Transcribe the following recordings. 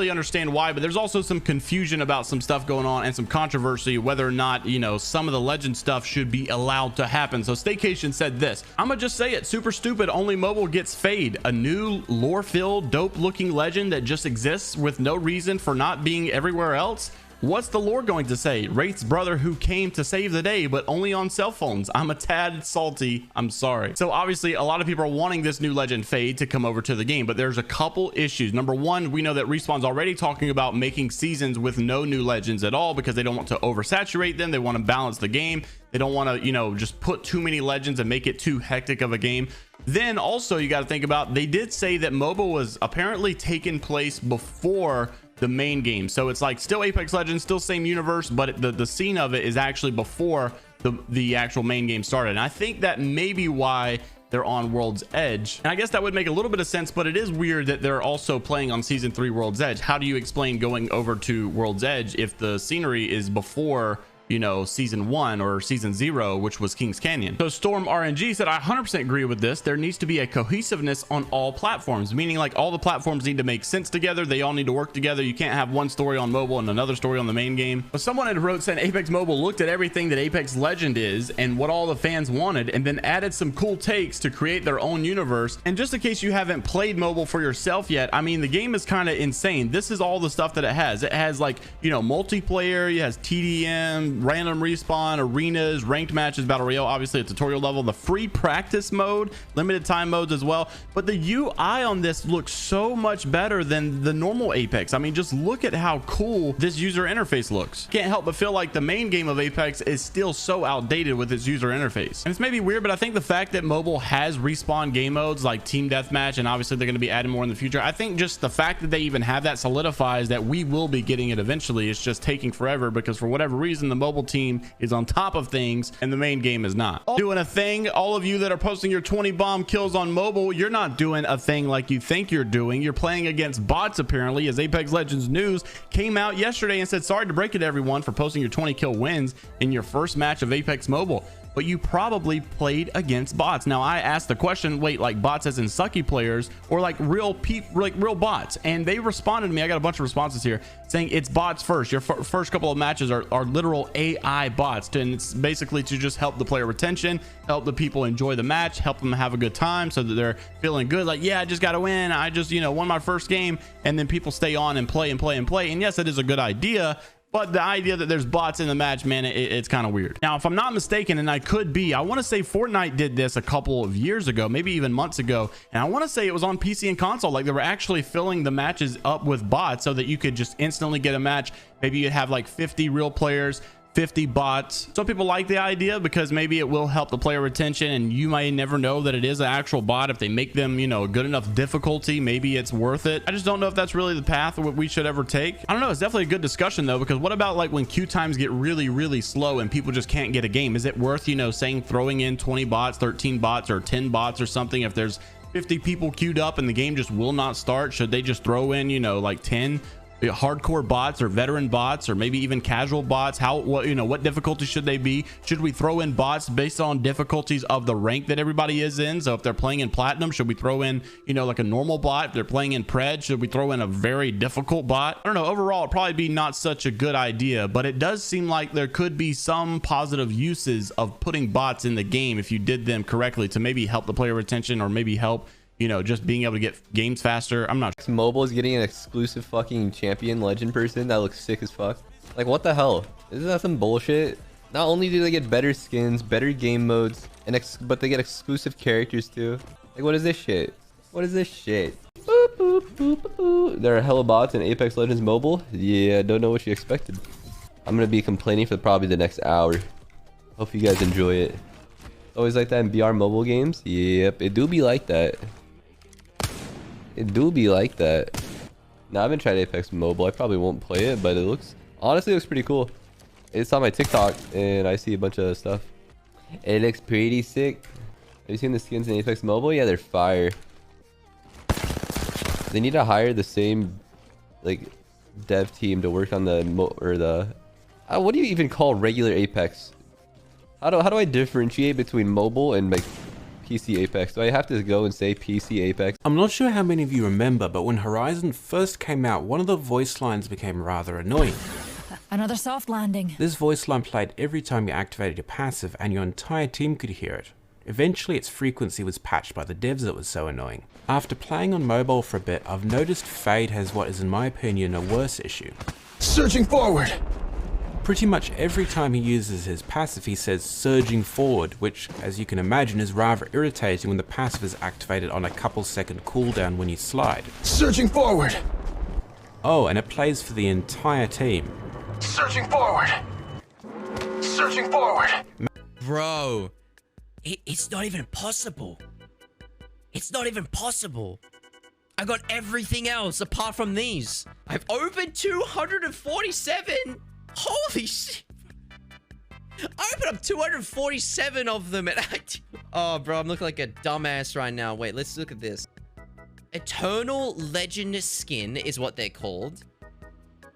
really understand why, but there's also some confusion about some stuff going on and some controversy whether or not, you know, some of the legend stuff should be allowed to happen. So Staycation said this: I'm gonna just say it, super stupid, only mobile gets fade. A new lore filled dope looking legend that just exists with no reason for not being everywhere else. What's the lore going to say? Wraith's brother who came to save the day, but only on cell phones. I'm a tad salty. I'm sorry. So obviously a lot of people are wanting this new legend fade to come over to the game, but there's a couple issues. Number one, we know that Respawn's already talking about making seasons with no new legends at all because they don't want to oversaturate them. They want to balance the game. They don't want to, you know, just put too many legends and make it too hectic of a game. Then also you got to think about, they did say that MOBA was apparently taking place before the main game, so it's like still Apex Legends, still same universe, but the scene of it is actually before the actual main game started. And I think that may be why they're on World's Edge, and I guess that would make a little bit of sense, but it is weird that they're also playing on season 3 World's Edge. How do you explain going over to World's Edge if the scenery is before, you know, season 1 or season 0, which was Kings Canyon? So Storm RNG said, I 100% agree with this. There needs to be a cohesiveness on all platforms, meaning like all the platforms need to make sense together. They all need to work together. You can't have one story on mobile and another story on the main game. But someone had wrote saying Apex Mobile looked at everything that Apex Legend is and what all the fans wanted, and then added some cool takes to create their own universe. And just in case you haven't played mobile for yourself yet, I mean, the game is kind of insane. This is all the stuff that it has. It has, like, you know, multiplayer, it has TDM, random respawn, arenas, ranked matches, battle royale, obviously a tutorial level, the free practice mode, limited time modes as well. But the UI on this looks so much better than the normal Apex. I mean, just look at how cool this user interface looks. Can't help but feel like the main game of Apex is still so outdated with its user interface. And it's maybe weird, but I think the fact that mobile has respawn game modes like team deathmatch, and obviously they're going to be adding more in the future, I think just the fact that they even have that solidifies that we will be getting it eventually. It's just taking forever because for whatever reason the mobile team is on top of things and the main game is not doing a thing. All of you that are posting your 20 bomb kills on mobile, you're not doing a thing like you think you're doing. You're playing against bots apparently, as Apex Legends News came out yesterday and said, sorry to break it everyone for posting your 20 kill wins in your first match of Apex Mobile, but you probably played against bots. Now I asked the question, wait, like bots as in sucky players or like real people, like real bots? And they responded to me. I got a bunch of responses here saying it's bots first. Your first couple of matches are literal AI bots, and it's basically to just help the player retention, help the people enjoy the match, help them have a good time so that they're feeling good, like, yeah, I just got to win, I just, you know, won my first game. And then people stay on and play and play and play. And yes, it is a good idea, but the idea that there's bots in the match, man, it's kind of weird. Now, if I'm not mistaken, and I could be, I want to say Fortnite did this a couple of years ago, maybe even months ago. And I want to say it was on PC and console. Like they were actually filling the matches up with bots so that you could just instantly get a match. Maybe you'd have like 50 real players, 50 bots. Some people like the idea because maybe it will help the player retention, and you might never know that it is an actual bot. If they make them, you know, good enough difficulty, maybe it's worth it. I just don't know if that's really the path we should ever take. I don't know. It's definitely a good discussion though, because what about like when queue times get really slow and people just can't get a game? Is it worth, you know, saying throwing in 20 bots, 13 bots, or 10 bots or something? If there's 50 people queued up and the game just will not start, should they just throw in, you know, like 10 hardcore bots or veteran bots or maybe even casual bots? What difficulty should they be? Should we throw in bots based on difficulties of the rank that everybody is in? So if they're playing in platinum, should we throw in, you know, like a normal bot? If they're playing in pred, should we throw in a very difficult bot? I don't know. Overall, it'd probably be not such a good idea, but it does seem like there could be some positive uses of putting bots in the game if you did them correctly to maybe help the player retention, or maybe help, you know, just being able to get games faster. I'm not sure. Mobile is getting an exclusive fucking champion legend person that looks sick as fuck. Like, what the hell? Isn't that some bullshit? Not only do they get better skins, better game modes, but they get exclusive characters too. Like, what is this shit? What is this shit? Boop, boop, boop, boop. There are hella bots in Apex Legends Mobile. Yeah, don't know what you expected. I'm gonna be complaining for probably the next hour. Hope you guys enjoy it. Always like that in BR mobile games? Yep, it do be like that. It do be like that. Now, I haven't tried Apex Mobile. I probably won't play it, but it honestly looks pretty cool. It's on my TikTok, and I see a bunch of stuff. It looks pretty sick. Have you seen the skins in Apex Mobile? Yeah, they're fire. They need to hire the same, like, dev team to work on what do you even call regular Apex? How do I differentiate between mobile and like PC Apex. Do I have to go and say PC Apex? I'm not sure how many of you remember, but when Horizon first came out, one of the voice lines became rather annoying. Another soft landing. This voice line played every time you activated your passive, and your entire team could hear it. Eventually its frequency was patched by the devs. It was so annoying. After playing on mobile for a bit, I've noticed Fade has what is in my opinion a worse issue. Surging forward! Pretty much every time he uses his passive he says surging forward, which as you can imagine is rather irritating when the passive is activated on a couple second cooldown when you slide. Surging forward! Oh, and it plays for the entire team. Surging forward! Surging forward! Bro, it's not even possible. It's not even possible. I got everything else apart from these. I've opened 247. Holy shit. I opened up 247 of them and oh, bro, I'm looking like a dumbass right now. Wait, let's look at this. Eternal Legend skin is what they're called.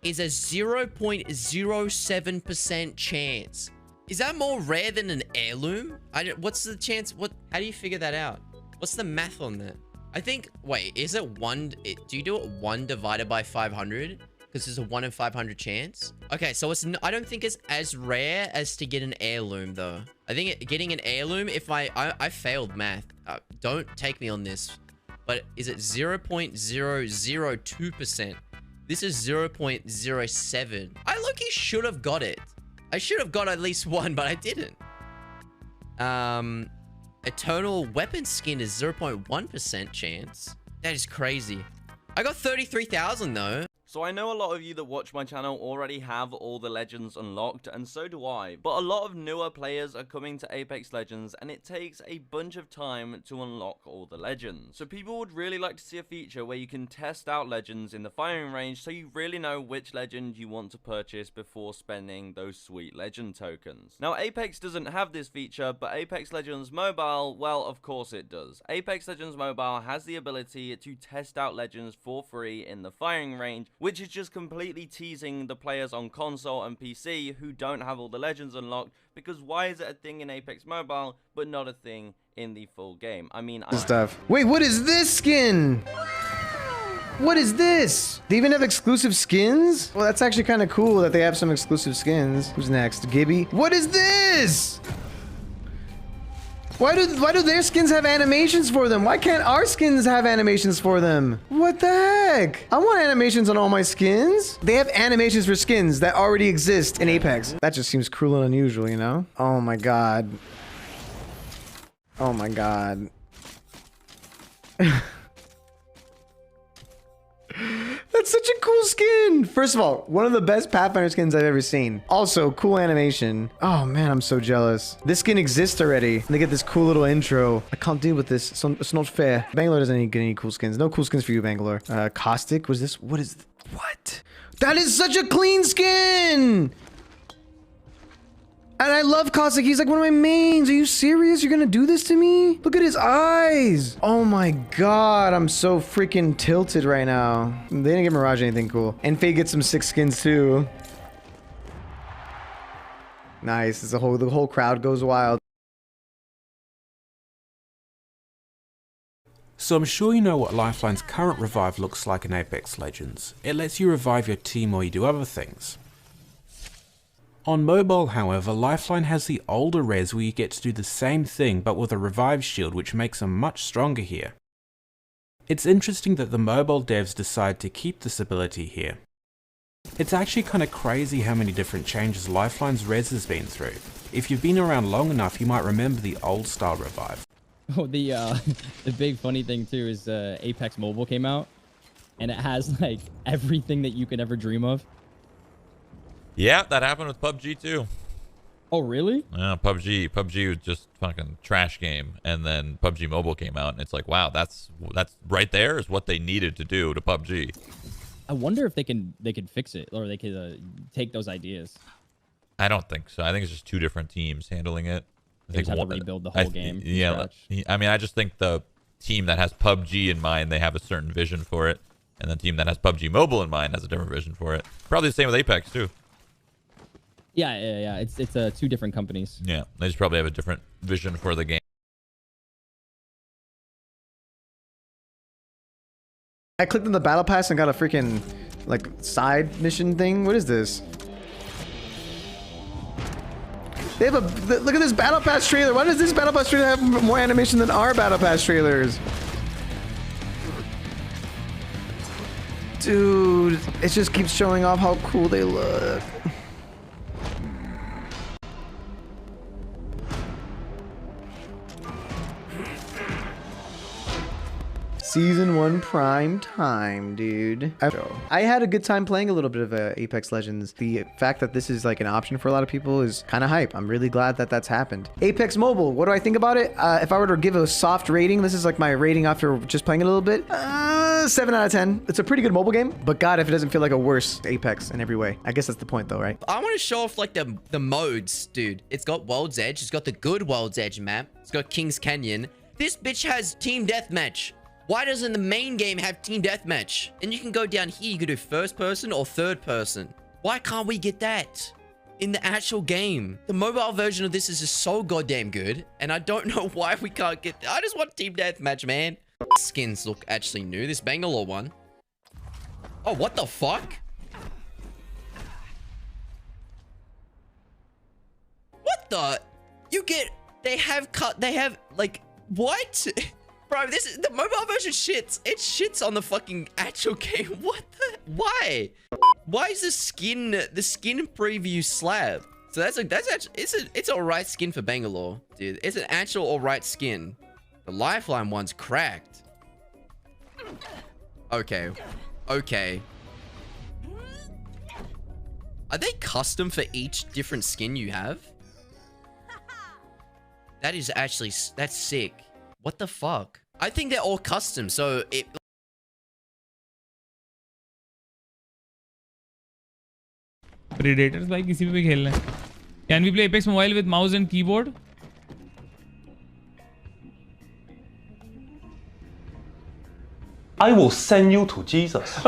Is a 0.07% chance. Is that more rare than an heirloom? What's the chance? How do you figure that out? What's the math on that? I think, wait, is it one? Do you do it 1 divided by 500? Because there's a 1 in 500 chance. Okay, so I don't think it's as rare as to get an heirloom though. I think getting an heirloom, if I failed math. Don't take me on this, but is it 0.002%? This is 0.07. I low-key should have got it. I should have got at least one, but I didn't. Eternal weapon skin is 0.1% chance. That is crazy. I got 33,000 though. So I know a lot of you that watch my channel already have all the legends unlocked, and so do I. But a lot of newer players are coming to Apex Legends, and it takes a bunch of time to unlock all the legends. So people would really like to see a feature where you can test out legends in the firing range, so you really know which legend you want to purchase before spending those sweet legend tokens. Now Apex doesn't have this feature, but Apex Legends Mobile, well, of course it does. Apex Legends Mobile has the ability to test out legends for free in the firing range, which is just completely teasing the players on console and PC who don't have all the legends unlocked, because why is it a thing in Apex Mobile but not a thing in the full game? I mean, Wait, what is this skin? What is this? They even have exclusive skins? Well, that's actually kind of cool that they have some exclusive skins. Who's next? Gibby? What is this? Why do their skins have animations for them? Why can't our skins have animations for them? What the heck? I want animations on all my skins. They have animations for skins that already exist in Apex. That just seems cruel and unusual, you know? Oh my god. Oh my god. That's such a cool skin. First of all, one of the best Pathfinder skins I've ever seen. Also, cool animation. Oh man, I'm so jealous. This skin exists already. And they get this cool little intro. I can't deal with this. It's not fair. Bangalore doesn't get any cool skins. No cool skins for you, Bangalore. Caustic, was this? What is? What? That is such a clean skin. And I love Caustic. He's like one of my mains. Are you serious? You're gonna do this to me? Look at his eyes. Oh my god. I'm so freaking tilted right now. They didn't give Mirage anything cool. And Faye gets some 6 skins too. Nice. The whole crowd goes wild. So I'm sure you know what Lifeline's current revive looks like in Apex Legends. It lets you revive your team while you do other things. On mobile, however, Lifeline has the older res where you get to do the same thing but with a revive shield, which makes them much stronger here. It's interesting that the mobile devs decide to keep this ability here. It's actually kind of crazy how many different changes Lifeline's res has been through. If you've been around long enough, you might remember the old style revive. Oh, the big funny thing too is Apex Mobile came out, and it has like everything that you could ever dream of. Yeah, that happened with PUBG too. Oh, really? Yeah, PUBG was just fucking trash game, and then PUBG Mobile came out, and it's like, wow, that's right there is what they needed to do to PUBG. I wonder if they could fix it, or they could take those ideas. I don't think so. I think it's just 2 different teams handling it. I They think just have to rebuild the whole game. Yeah, I mean, I just think the team that has PUBG in mind, they have a certain vision for it, and the team that has PUBG Mobile in mind has a different vision for it. Probably the same with Apex too. Yeah. It's 2 different companies. Yeah, they just probably have a different vision for the game. I clicked on the battle pass and got a freaking like side mission thing. What is this? They have a look at this battle pass trailer. Why does this battle pass trailer have more animation than our battle pass trailers? Dude, it just keeps showing off how cool they look. Season 1 prime time, dude. I had a good time playing a little bit of Apex Legends. The fact that this is like an option for a lot of people is kind of hype. I'm really glad that that's happened. Apex Mobile, what do I think about it? If I were to give a soft rating, this is like my rating after just playing it a little bit. 7 out of 10. It's a pretty good mobile game, but God, if it doesn't feel like a worse Apex in every way. I guess that's the point though, right? I want to show off like the modes, dude. It's got World's Edge. It's got the good World's Edge map. It's got King's Canyon. This bitch has Team Deathmatch. Why doesn't the main game have Team Deathmatch? And you can go down here, you can do first person or third person. Why can't we get that in the actual game? The mobile version of this is just so goddamn good. And I don't know why we can't get... I just want Team Deathmatch, man. Skins look actually new. This Bangalore one. Oh, what the fuck? What the? You get... They have cut... They have, like... What? Bro, this is the mobile version shits. It shits on the fucking actual game. What the? Why? Why is the skin preview slab? So that's actually it's an alright skin for Bangalore, dude. It's an actual alright skin. The Lifeline one's cracked. Okay, okay. Are they custom for each different skin you have? That is actually that's sick. What the fuck? I think they're all custom, so it... Predators भाई किसी पे भी खेलना है. Can we play Apex Mobile with mouse and keyboard? I will send you to Jesus.